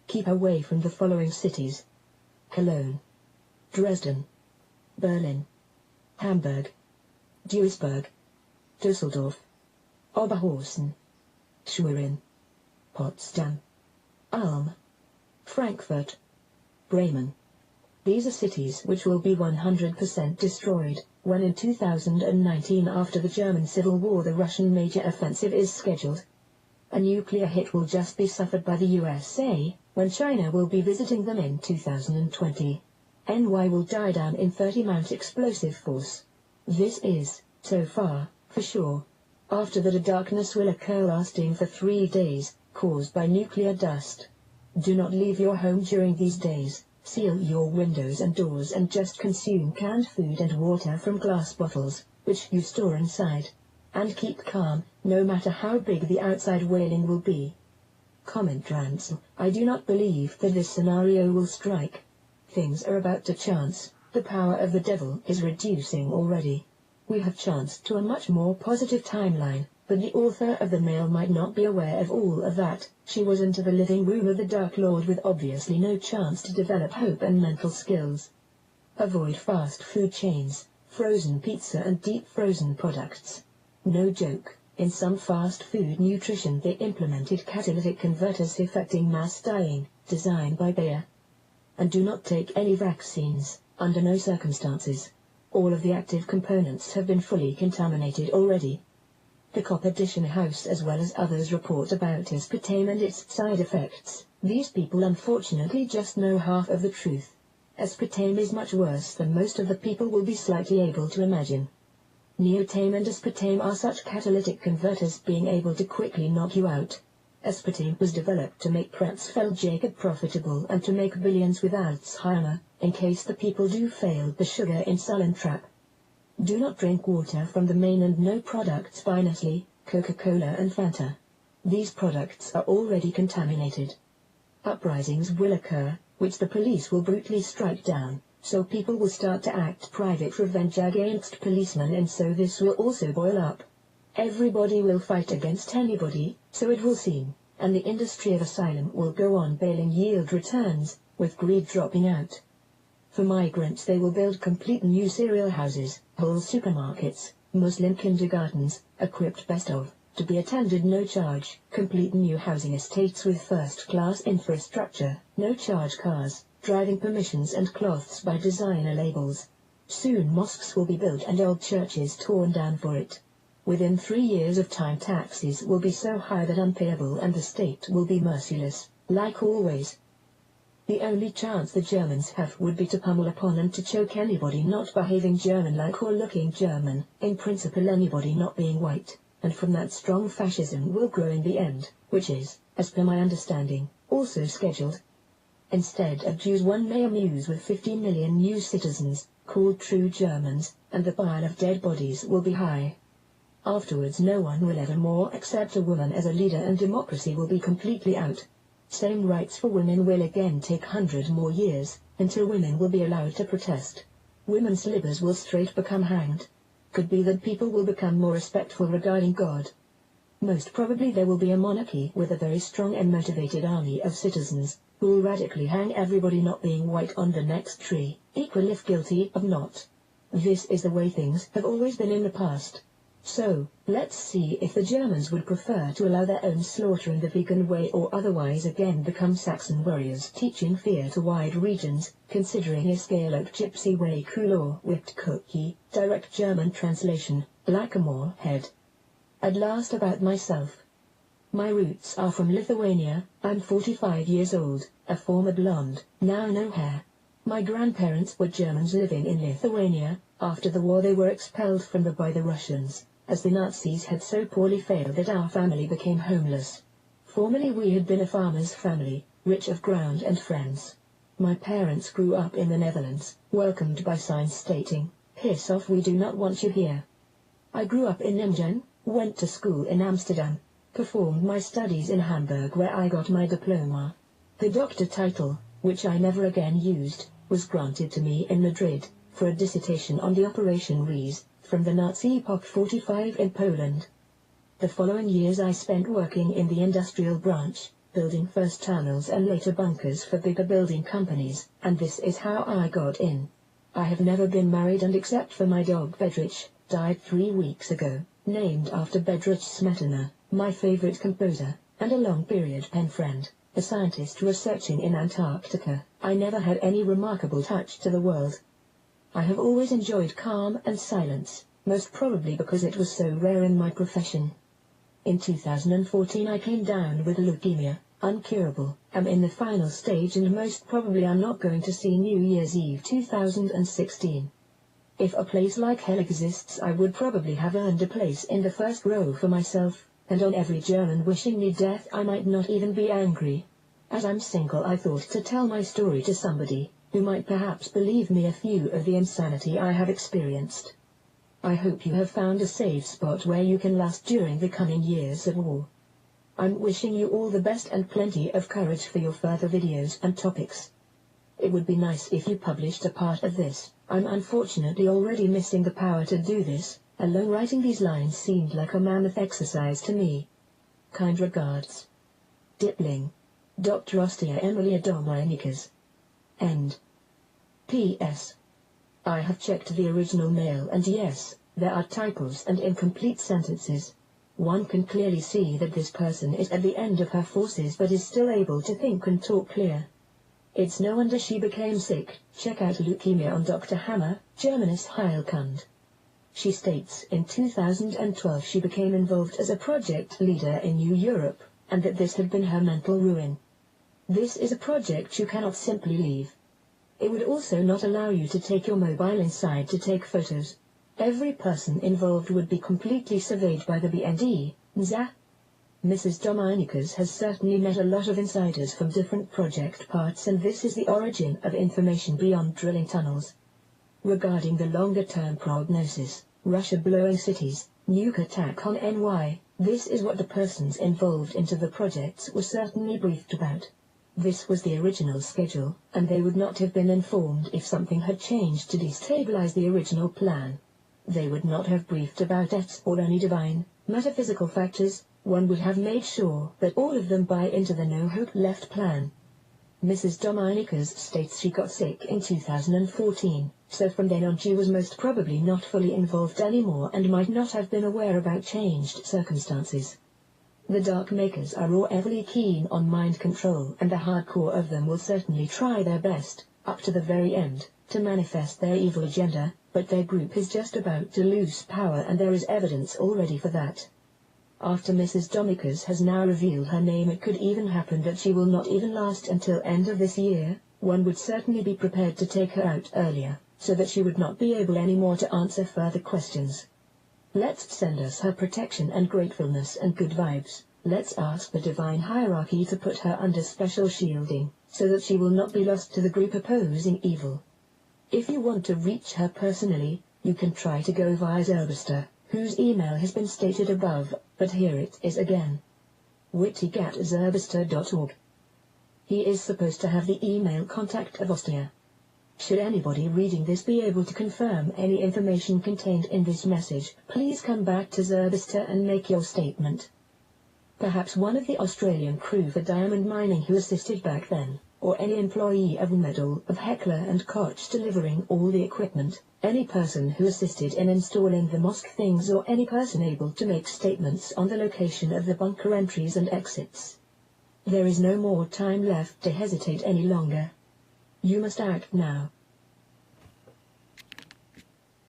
Keep away from the following cities: Cologne, Dresden, Berlin, Hamburg, Duisburg, Düsseldorf, Oberhausen, Schwerin, Potsdam, Ulm, Frankfurt, Bremen. These are cities which will be 100% destroyed when in 2019, after the German Civil War, the Russian major offensive is scheduled. A nuclear hit will just be suffered by the USA when China will be visiting them in 2020. NY will die down in 30 Mount explosive force. This is, so far, for sure. After that, a darkness will occur lasting for 3 days, caused by nuclear dust. Do not leave your home during these days. Seal your windows and doors and just consume canned food and water from glass bottles, which you store inside. And keep calm, no matter how big the outside wailing will be. Comment Ransel: I do not believe that this scenario will strike. Things are about to chance. The power of the devil is reducing already. We have chanced to a much more positive timeline, but the author of the mail might not be aware of all of that. She was into the living room of the Dark Lord with obviously no chance to develop hope and mental skills. Avoid fast food chains, frozen pizza and deep frozen products. No joke, in some fast food nutrition they implemented catalytic converters affecting mass dying, designed by Bayer. And do not take any vaccines, under no circumstances. All of the active components have been fully contaminated already. The Competition House as well as others report about aspartame and its side effects. These people unfortunately just know half of the truth. Aspartame is much worse than most of the people will be slightly able to imagine. Neotame and aspartame are such catalytic converters, being able to quickly knock you out. Aspartame was developed to make Creutzfeldt-Jakob profitable and to make billions with Alzheimer, in case the people do fail the sugar insulin trap. Do not drink water from the main and no products by Nestle, Coca-Cola and Fanta. These products are already contaminated. Uprisings will occur, which the police will brutally strike down, so people will start to act private revenge against policemen, and so this will also boil up. Everybody will fight against anybody, so it will seem, and the industry of asylum will go on bailing yield returns, with greed dropping out. For migrants they will build complete new cereal houses, whole supermarkets, Muslim kindergartens, equipped best of, to be attended no charge, complete new housing estates with first-class infrastructure, no charge cars, driving permissions and cloths by designer labels. Soon mosques will be built and old churches torn down for it. Within 3 years of time taxes will be so high that unpayable and the state will be merciless, like always. The only chance the Germans have would be to pummel upon and to choke anybody not behaving German-like or looking German, in principle anybody not being white, and from that strong fascism will grow in the end, which is, as per my understanding, also scheduled. Instead of Jews one may amuse with 50 million new citizens, called true Germans, and the pile of dead bodies will be high. Afterwards no one will ever more accept a woman as a leader and democracy will be completely out. Same rights for women will again take 100 more years, until women will be allowed to protest. Women's livers will straight become hanged. Could be that people will become more respectful regarding God. Most probably there will be a monarchy with a very strong and motivated army of citizens, who will radically hang everybody not being white on the next tree, equal if guilty of not. This is the way things have always been in the past. So, let's see if the Germans would prefer to allow their own slaughter in the vegan way or otherwise again become Saxon warriors teaching fear to wide regions, considering a scale of gypsy way couleur whipped cookie, direct German translation, blackamoor head. At last about myself. My roots are from Lithuania. I'm 45 years old, a former blonde, now no hair. My grandparents were Germans living in Lithuania. After the war they were expelled from by the Russians, as the Nazis had so poorly failed that our family became homeless. Formerly we had been a farmer's family, rich of ground and friends. My parents grew up in the Netherlands, welcomed by signs stating, "Piss off, we do not want you here." I grew up in Nijmegen, went to school in Amsterdam, performed my studies in Hamburg where I got my diploma. The doctor title, which I never again used, was granted to me in Madrid, for a dissertation on the Operation Ries, from the Nazi epoch 45 in Poland. The following years I spent working in the industrial branch, building first tunnels and later bunkers for bigger building companies, and this is how I got in. I have never been married, and except for my dog Bedrich, died 3 weeks ago, named after Bedrich Smetana, my favorite composer, and a long-period pen friend, a scientist researching in Antarctica. I never had any remarkable touch to the world. I have always enjoyed calm and silence, most probably because it was so rare in my profession. In 2014 I came down with leukemia, uncurable, am in the final stage, and most probably I'm not going to see New Year's Eve 2016. If a place like hell exists, I would probably have earned a place in the first row for myself, and on every German wishing me death I might not even be angry. As I'm single, I thought to tell my story to somebody who might perhaps believe me a few of the insanity I have experienced. I hope you have found a safe spot where you can last during the coming years of war. I'm wishing you all the best and plenty of courage for your further videos and topics. It would be nice if you published a part of this. I'm unfortunately already missing the power to do this. Alone writing these lines seemed like a mammoth exercise to me. Kind regards. Dipling. Dr. Ostia Emilia Dominicas. End. P.S. I have checked the original mail, and yes, there are typos and incomplete sentences. One can clearly see that this person is at the end of her forces but is still able to think and talk clear. It's no wonder she became sick. Check out Leukemia on Dr. Hammer, Germanis Heilkund. She states in 2012 she became involved as a project leader in New Europe, and that this had been her mental ruin. This is a project you cannot simply leave. It would also not allow you to take your mobile inside to take photos. Every person involved would be completely surveyed by the BND, NSA. Mrs. Dominicas has certainly met a lot of insiders from different project parts, and this is the origin of information beyond drilling tunnels. Regarding the longer-term prognosis, Russia blowing cities, nuke attack on NY, this is what the persons involved into the projects were certainly briefed about. This was the original schedule, and they would not have been informed if something had changed to destabilize the original plan. They would not have briefed about it or any divine, metaphysical factors. One would have made sure that all of them buy into the no hope left plan. Mrs. Dominicas states she got sick in 2014, so from then on she was most probably not fully involved anymore and might not have been aware about changed circumstances. The Dark Makers are all heavily keen on mind control, and the hardcore of them will certainly try their best, up to the very end, to manifest their evil agenda, but their group is just about to lose power, and there is evidence already for that. After Mrs. Dominicas has now revealed her name, it could even happen that she will not even last until end of this year. One would certainly be prepared to take her out earlier, so that she would not be able anymore to answer further questions. Let's send us her protection and gratefulness and good vibes. Let's ask the divine hierarchy to put her under special shielding, so that she will not be lost to the group opposing evil. If you want to reach her personally, you can try to go via Zerbster, whose email has been stated above, but here it is again. wittig@zerbster.org. He is supposed to have the email contact of Ostia. Should anybody reading this be able to confirm any information contained in this message, please come back to Zerbster and make your statement. Perhaps one of the Australian crew for diamond mining who assisted back then, or any employee of Medal of Heckler and Koch delivering all the equipment, any person who assisted in installing the mosque things, or any person able to make statements on the location of the bunker entries and exits. There is no more time left to hesitate any longer. You must act now.